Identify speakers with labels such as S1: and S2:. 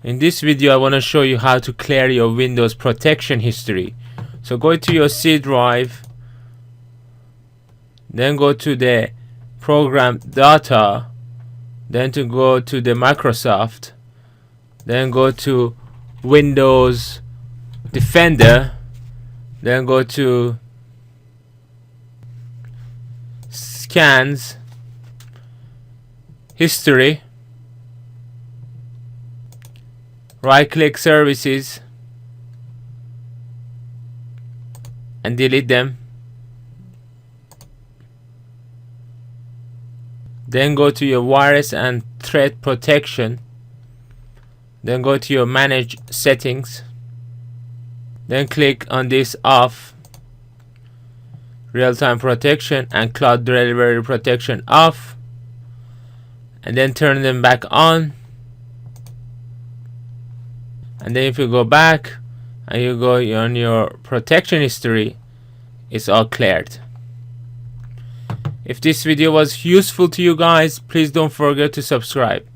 S1: In this video I want to show you how to clear your Windows protection history. So go to your C drive, then go to the program data, then to go to the Microsoft, then go to Windows Defender, then go to scans, history, right click services and delete them. Then go to your virus and threat protection, then go to your manage settings, then click on this off, real-time protection and cloud delivery protection off, and then turn them back on. And then if you go back and you go on your protection history, it's all cleared. If this video was useful to you guys, please don't forget to subscribe.